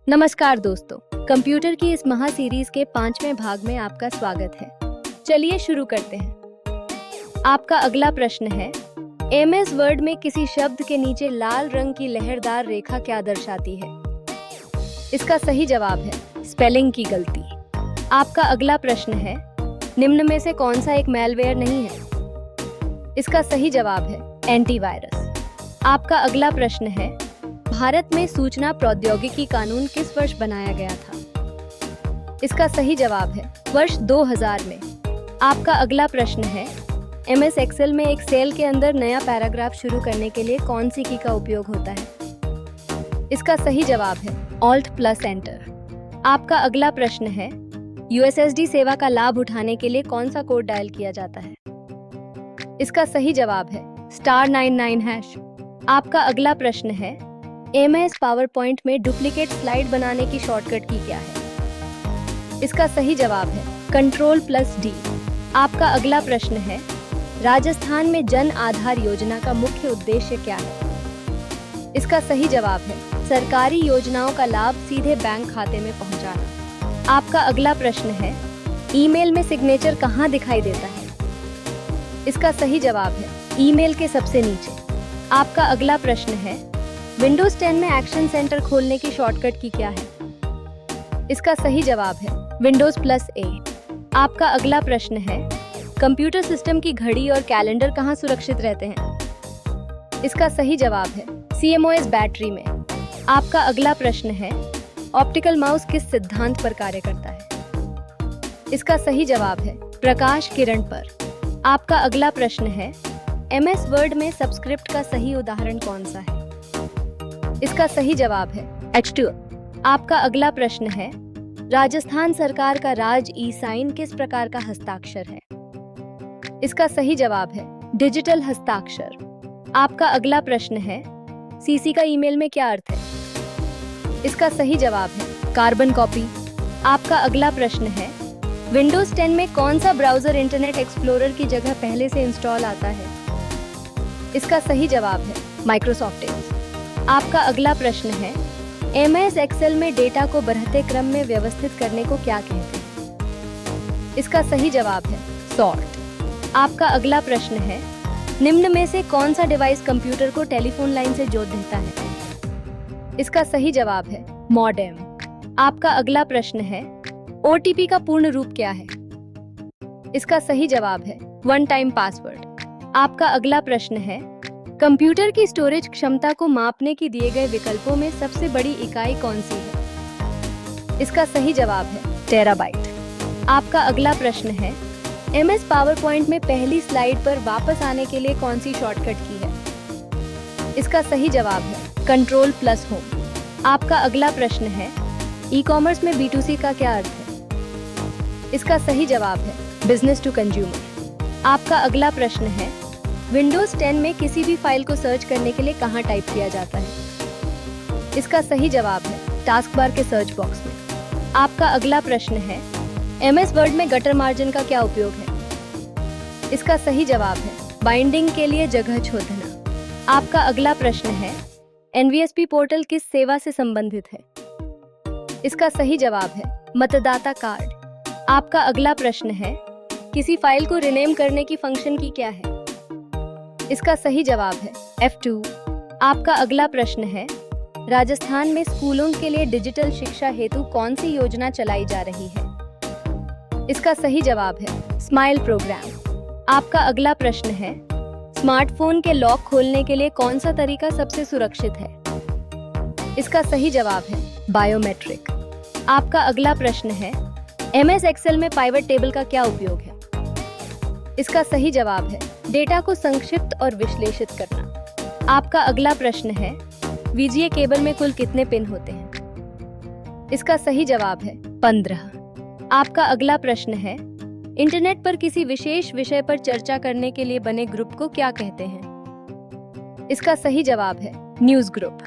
नमस्कार दोस्तों, कंप्यूटर की इस महा सीरीज के 5वें भाग में आपका स्वागत है। चलिए शुरू करते हैं। आपका अगला प्रश्न है, एमएस वर्ड में किसी शब्द के नीचे लाल रंग की लहरदार रेखा क्या दर्शाती है? इसका सही जवाब है स्पेलिंग की गलती। आपका अगला प्रश्न है, निम्न में से कौन सा एक मैलवेयर नहीं है? इसका सही जवाब है एंटीवायरस। आपका अगला प्रश्न है, भारत में सूचना प्रौद्योगिकी कानून किस वर्ष बनाया गया था? इसका सही जवाब है वर्ष 2000 में। आपका अगला प्रश्न है, एमएस एक्सेल में एक सेल के अंदर नया पैराग्राफ शुरू करने के लिए कौन सी की का उपयोग होता है? इसका सही जवाब है Alt+Enter। आपका अगला प्रश्न है, यूएसएसडी सेवा का लाभ उठाने के लिए कौन सा कोड डायल किया जाता है? इसका सही जवाब है *99#। आपका अगला प्रश्न है, एमएस पावर पॉइंट में डुप्लीकेट स्लाइड बनाने की शॉर्टकट की क्या है? इसका सही जवाब है Ctrl+D। आपका अगला प्रश्न है, राजस्थान में जन आधार योजना का मुख्य उद्देश्य क्या है? इसका सही जवाब है सरकारी योजनाओं का लाभ सीधे बैंक खाते में पहुंचाना। आपका अगला प्रश्न है, ईमेल में सिग्नेचर कहां दिखाई देता है? इसका सही जवाब है ईमेल के सबसे नीचे। आपका अगला प्रश्न है, विंडोज 10 में एक्शन सेंटर खोलने की शॉर्टकट की क्या है? इसका सही जवाब है Windows+A। आपका अगला प्रश्न है, कंप्यूटर सिस्टम की घड़ी और कैलेंडर कहाँ सुरक्षित रहते हैं? इसका सही जवाब है CMOS बैटरी में। आपका अगला प्रश्न है, ऑप्टिकल माउस किस सिद्धांत पर कार्य करता है? इसका सही जवाब है प्रकाश किरण पर। आपका अगला प्रश्न है, एमएस वर्ड में सबस्क्रिप्ट का सही उदाहरण कौन सा है? इसका सही जवाब है H2। आपका अगला प्रश्न है, राजस्थान सरकार का राज ई साइन किस प्रकार का हस्ताक्षर है? इसका सही जवाब है डिजिटल हस्ताक्षर। आपका अगला प्रश्न है, सीसी का ईमेल में क्या अर्थ है? इसका सही जवाब है कार्बन कॉपी। आपका अगला प्रश्न है, विंडोज 10 में कौन सा ब्राउजर इंटरनेट एक्सप्लोरर की जगह पहले से इंस्टॉल आता है? इसका सही जवाब है माइक्रोसॉफ्ट एज। आपका अगला प्रश्न है, एमएस एक्सेल में डेटा को बढ़ते क्रम में व्यवस्थित करने को क्या कहते हैं? इसका सही जवाब है सॉर्ट। आपका अगला प्रश्न है, निम्न में से कौन सा डिवाइस कंप्यूटर को टेलीफोन लाइन से जोड़ देता है? इसका सही जवाब है मॉडेम। आपका अगला प्रश्न है, ओटीपी का पूर्ण रूप क्या है? इसका सही जवाब है वन टाइम पासवर्ड। आपका अगला प्रश्न है, कंप्यूटर की स्टोरेज क्षमता को मापने की दिए गए विकल्पों में सबसे बड़ी इकाई कौन सी है? इसका सही जवाब है टेराबाइट। आपका अगला प्रश्न है, एमएस पावर पॉइंट में पहली स्लाइड पर वापस आने के लिए कौन सी शॉर्टकट की है? इसका सही जवाब है Ctrl+Home। आपका अगला प्रश्न है, ई कॉमर्स में B2C का क्या अर्थ है? इसका सही जवाब है बिजनेस टू कंज्यूमर। आपका अगला प्रश्न है, विंडोज 10 में किसी भी फाइल को सर्च करने के लिए कहाँ टाइप किया जाता है? इसका सही जवाब है टास्क बार के सर्च बॉक्स में। आपका अगला प्रश्न है, एमएस वर्ड में गटर मार्जिन का क्या उपयोग है? इसका सही जवाब है बाइंडिंग के लिए जगह छोड़ना। आपका अगला प्रश्न है, एनवीएसपी पोर्टल किस सेवा से संबंधित है? इसका सही जवाब है मतदाता कार्ड। आपका अगला प्रश्न है, किसी फाइल को रिनेम करने की फंक्शन की क्या है? इसका सही जवाब है F2। आपका अगला प्रश्न है, राजस्थान में स्कूलों के लिए डिजिटल शिक्षा हेतु कौन सी योजना चलाई जा रही है? इसका सही जवाब है स्माइल प्रोग्राम। आपका अगला प्रश्न है, स्मार्टफोन के लॉक खोलने के लिए कौन सा तरीका सबसे सुरक्षित है? इसका सही जवाब है बायोमेट्रिक। आपका अगला प्रश्न है, एमएस एक्सेल में पाइवट टेबल का क्या उपयोग है? इसका सही जवाब है डेटा को संक्षिप्त और विश्लेषित करना। आपका अगला प्रश्न है, वीजीए केबल में कुल कितने पिन होते हैं? इसका सही जवाब है 15। आपका अगला प्रश्न है, इंटरनेट पर किसी विशेष विषय पर चर्चा करने के लिए बने ग्रुप को क्या कहते हैं? इसका सही जवाब है न्यूज़ ग्रुप।